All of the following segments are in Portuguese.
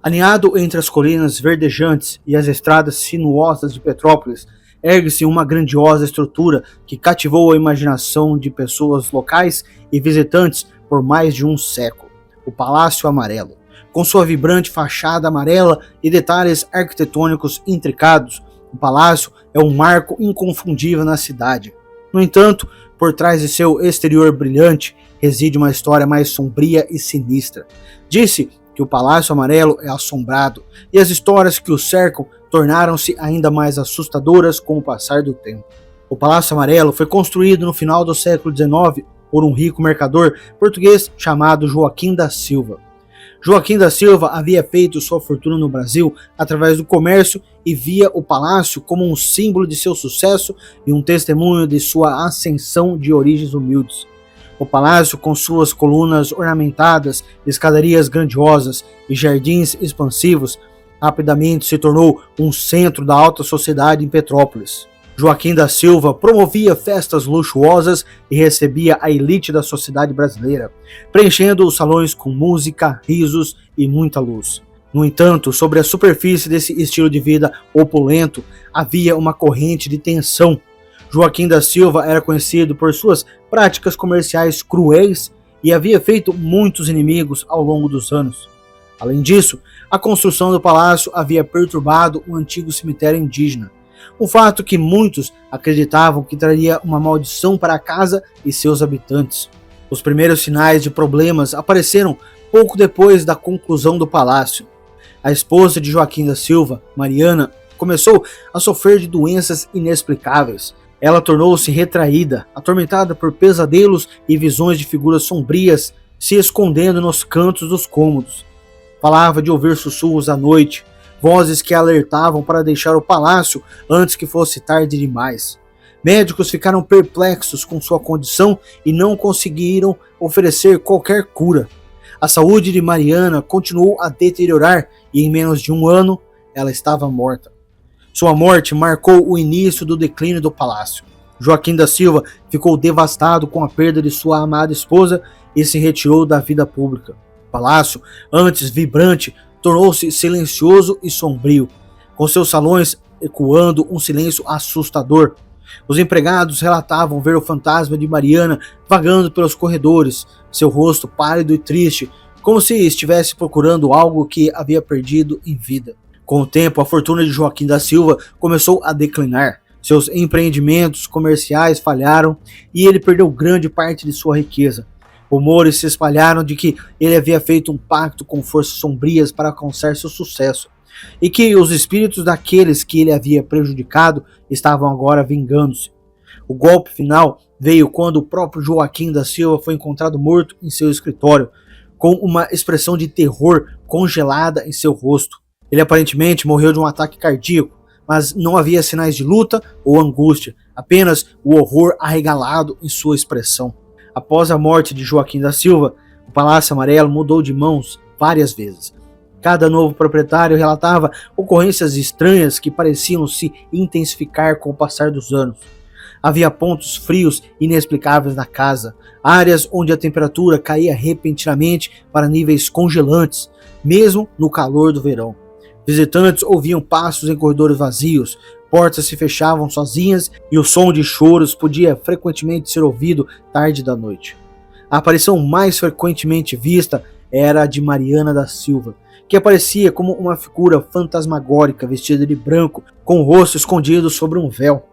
Aninhado entre as colinas verdejantes e as estradas sinuosas de Petrópolis, ergue-se uma grandiosa estrutura que cativou a imaginação de pessoas locais e visitantes por mais de um século: o Palácio Amarelo. Com sua vibrante fachada amarela e detalhes arquitetônicos intricados, o palácio é um marco inconfundível na cidade. No entanto, por trás de seu exterior brilhante, reside uma história mais sombria e sinistra. Disse que o Palácio Amarelo é assombrado, e as histórias que o cercam tornaram-se ainda mais assustadoras com o passar do tempo. O Palácio Amarelo foi construído no final do século XIX por um rico mercador português chamado Joaquim da Silva. Joaquim da Silva havia feito sua fortuna no Brasil através do comércio e via o palácio como um símbolo de seu sucesso e um testemunho de sua ascensão de origens humildes. O palácio, com suas colunas ornamentadas, escadarias grandiosas e jardins expansivos, rapidamente se tornou um centro da alta sociedade em Petrópolis. Joaquim da Silva promovia festas luxuosas e recebia a elite da sociedade brasileira, preenchendo os salões com música, risos e muita luz. No entanto, sobre a superfície desse estilo de vida opulento, havia uma corrente de tensão. Joaquim da Silva era conhecido por suas práticas comerciais cruéis e havia feito muitos inimigos ao longo dos anos. Além disso, a construção do palácio havia perturbado o antigo cemitério indígena, um fato que muitos acreditavam que traria uma maldição para a casa e seus habitantes. Os primeiros sinais de problemas apareceram pouco depois da conclusão do palácio. A esposa de Joaquim da Silva, Mariana, começou a sofrer de doenças inexplicáveis. Ela tornou-se retraída, atormentada por pesadelos e visões de figuras sombrias se escondendo nos cantos dos cômodos. Falava de ouvir sussurros à noite, vozes que alertavam para deixar o palácio antes que fosse tarde demais. Médicos ficaram perplexos com sua condição e não conseguiram oferecer qualquer cura. A saúde de Mariana continuou a deteriorar e em menos de um ano ela estava morta. Sua morte marcou o início do declínio do palácio. Joaquim da Silva ficou devastado com a perda de sua amada esposa e se retirou da vida pública. O palácio, antes vibrante, tornou-se silencioso e sombrio, com seus salões ecoando um silêncio assustador. Os empregados relatavam ver o fantasma de Mariana vagando pelos corredores, seu rosto pálido e triste, como se estivesse procurando algo que havia perdido em vida. Com o tempo, a fortuna de Joaquim da Silva começou a declinar. Seus empreendimentos comerciais falharam e ele perdeu grande parte de sua riqueza. Rumores se espalharam de que ele havia feito um pacto com forças sombrias para alcançar seu sucesso, e que os espíritos daqueles que ele havia prejudicado estavam agora vingando-se. O golpe final veio quando o próprio Joaquim da Silva foi encontrado morto em seu escritório, com uma expressão de terror congelada em seu rosto. Ele aparentemente morreu de um ataque cardíaco, mas não havia sinais de luta ou angústia, apenas o horror arregalado em sua expressão. Após a morte de Joaquim da Silva, o Palácio Amarelo mudou de mãos várias vezes. Cada novo proprietário relatava ocorrências estranhas que pareciam se intensificar com o passar dos anos. Havia pontos frios inexplicáveis na casa, áreas onde a temperatura caía repentinamente para níveis congelantes, mesmo no calor do verão. Visitantes ouviam passos em corredores vazios, portas se fechavam sozinhas e o som de choros podia frequentemente ser ouvido tarde da noite. A aparição mais frequentemente vista era a de Mariana da Silva, que aparecia como uma figura fantasmagórica vestida de branco, com o rosto escondido sobre um véu.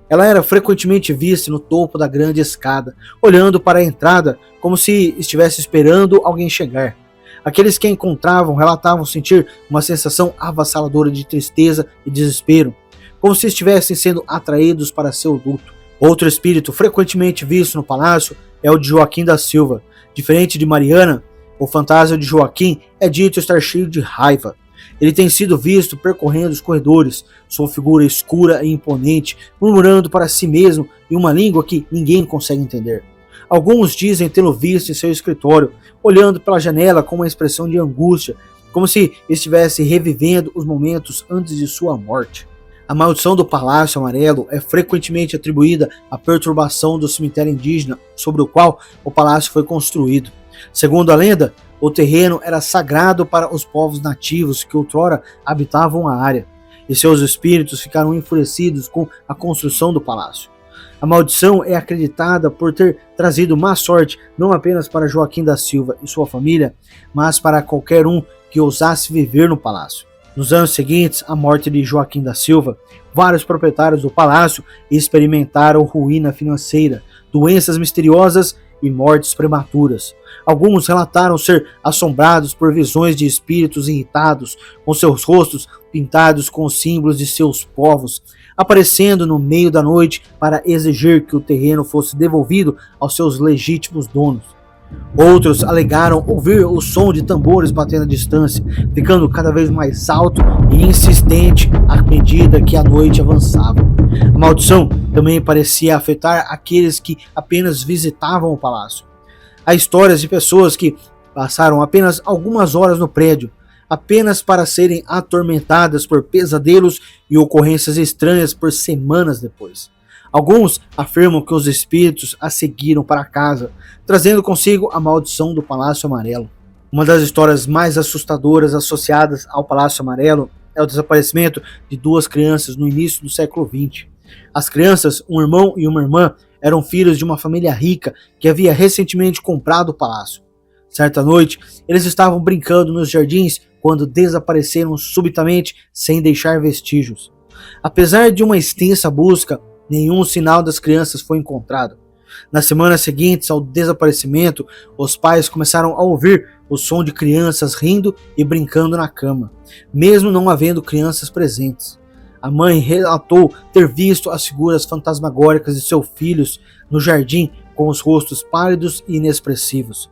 Ela era frequentemente vista no topo da grande escada, olhando para a entrada como se estivesse esperando alguém chegar. Aqueles que a encontravam relatavam sentir uma sensação avassaladora de tristeza e desespero, como se estivessem sendo atraídos para seu luto. Outro espírito frequentemente visto no palácio é o de Joaquim da Silva. Diferente de Mariana, o fantasma de Joaquim é dito estar cheio de raiva. Ele tem sido visto percorrendo os corredores, sua figura escura e imponente, murmurando para si mesmo em uma língua que ninguém consegue entender. Alguns dizem tê-lo visto em seu escritório, olhando pela janela com uma expressão de angústia, como se estivesse revivendo os momentos antes de sua morte. A maldição do Palácio Amarelo é frequentemente atribuída à perturbação do cemitério indígena sobre o qual o palácio foi construído. Segundo a lenda, O terreno era sagrado para os povos nativos que outrora habitavam a área, e seus espíritos ficaram enfurecidos com a construção do palácio. A maldição é acreditada por ter trazido má sorte não apenas para Joaquim da Silva e sua família, mas para qualquer um que ousasse viver no palácio. Nos anos seguintes à morte de Joaquim da Silva, vários proprietários do palácio experimentaram ruína financeira, doenças misteriosas e mortes prematuras. Alguns relataram ser assombrados por visões de espíritos irritados, com seus rostos pintados com os símbolos de seus povos, aparecendo no meio da noite para exigir que o terreno fosse devolvido aos seus legítimos donos. Outros alegaram ouvir o som de tambores batendo à distância, ficando cada vez mais alto e insistente à medida que a noite avançava. A maldição também parecia afetar aqueles que apenas visitavam o palácio. Há histórias de pessoas que passaram apenas algumas horas no prédio, apenas para serem atormentadas por pesadelos e ocorrências estranhas por semanas depois. Alguns afirmam que os espíritos a seguiram para casa, trazendo consigo a maldição do Palácio Amarelo. Uma das histórias mais assustadoras associadas ao Palácio Amarelo é o desaparecimento de duas crianças no início do século XX. As crianças, um irmão e uma irmã, eram filhos de uma família rica que havia recentemente comprado o palácio. Certa noite, eles estavam brincando nos jardins quando desapareceram subitamente sem deixar vestígios. Apesar de uma extensa busca, nenhum sinal das crianças foi encontrado. Nas semanas seguintes ao desaparecimento, os pais começaram a ouvir o som de crianças rindo e brincando na cama, mesmo não havendo crianças presentes. A mãe relatou ter visto as figuras fantasmagóricas de seus filhos no jardim com os rostos pálidos e inexpressivos.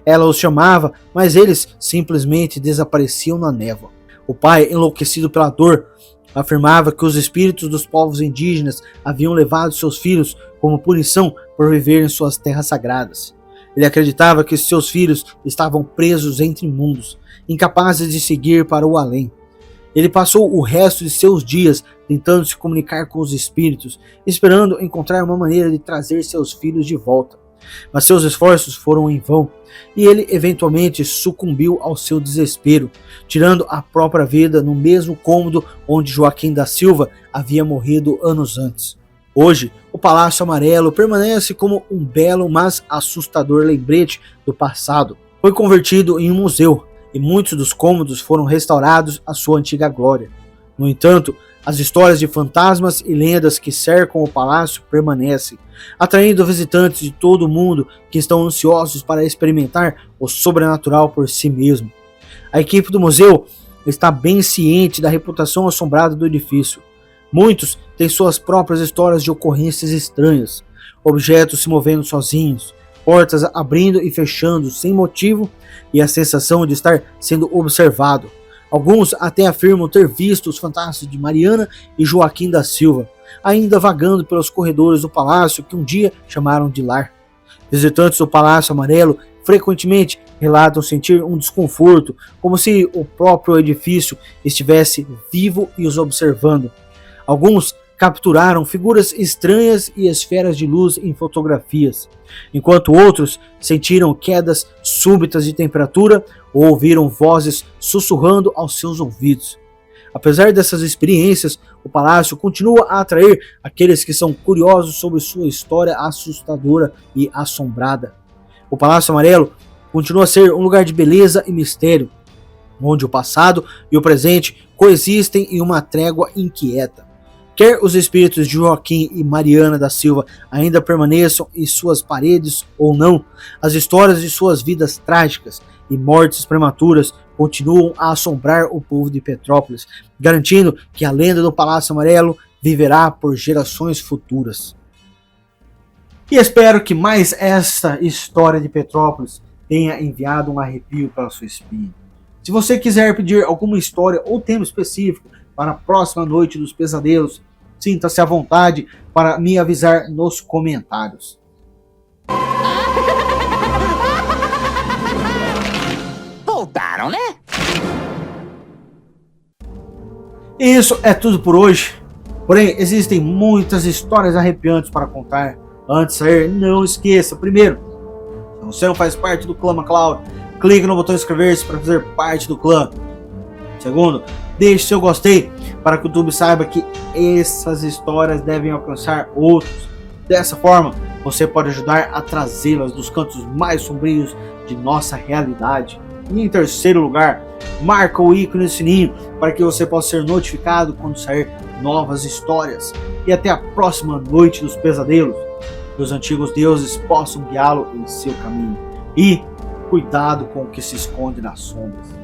Ela os chamava, mas eles simplesmente desapareciam na névoa. O pai, enlouquecido pela dor, afirmava que os espíritos dos povos indígenas haviam levado seus filhos como punição por viver em suas terras sagradas. Ele acreditava que seus filhos estavam presos entre mundos, incapazes de seguir para o além. Ele passou o resto de seus dias tentando se comunicar com os espíritos, esperando encontrar uma maneira de trazer seus filhos de volta. Mas seus esforços foram em vão, e ele eventualmente sucumbiu ao seu desespero, tirando a própria vida no mesmo cômodo onde Joaquim da Silva havia morrido anos antes. Hoje, o Palácio Amarelo permanece como um belo, mas assustador lembrete do passado. Foi convertido em um museu, e muitos dos cômodos foram restaurados à sua antiga glória. No entanto, as histórias de fantasmas e lendas que cercam o palácio permanecem, atraindo visitantes de todo o mundo que estão ansiosos para experimentar o sobrenatural por si mesmo. A equipe do museu está bem ciente da reputação assombrada do edifício. Muitos têm suas próprias histórias de ocorrências estranhas, objetos se movendo sozinhos, portas abrindo e fechando sem motivo e a sensação de estar sendo observado. Alguns até afirmam ter visto os fantasmas de Mariana e Joaquim da Silva, ainda vagando pelos corredores do palácio que um dia chamaram de lar. Visitantes do Palácio Amarelo frequentemente relatam sentir um desconforto, como se o próprio edifício estivesse vivo e os observando. Alguns capturaram figuras estranhas e esferas de luz em fotografias, enquanto outros sentiram quedas súbitas de temperatura ou ouviram vozes sussurrando aos seus ouvidos. Apesar dessas experiências, o palácio continua a atrair aqueles que são curiosos sobre sua história assustadora e assombrada. O Palácio Amarelo continua a ser um lugar de beleza e mistério, onde o passado e o presente coexistem em uma trégua inquieta. Quer os espíritos de Joaquim e Mariana da Silva ainda permaneçam em suas paredes ou não, as histórias de suas vidas trágicas e mortes prematuras continuam a assombrar o povo de Petrópolis, garantindo que a lenda do Palácio Amarelo viverá por gerações futuras. E espero que mais esta história de Petrópolis tenha enviado um arrepio para sua espinha. Se você quiser pedir alguma história ou tema específico para a próxima noite dos pesadelos, sinta-se à vontade para me avisar nos comentários. Voltaram, né? E isso é tudo por hoje. Porém, existem muitas histórias arrepiantes para contar. Antes de sair, não esqueça, primeiro, se você não faz parte do Clama Cloud, clique no botão inscrever-se para fazer parte do clã. Segundo, deixe seu gostei para que o YouTube saiba que essas histórias devem alcançar outros. Dessa forma, você pode ajudar a trazê-las dos cantos mais sombrios de nossa realidade. E em terceiro lugar, marca o ícone do sininho para que você possa ser notificado quando sair novas histórias. E até a próxima noite dos pesadelos. Que os antigos deuses possam guiá-lo em seu caminho. E cuidado com o que se esconde nas sombras.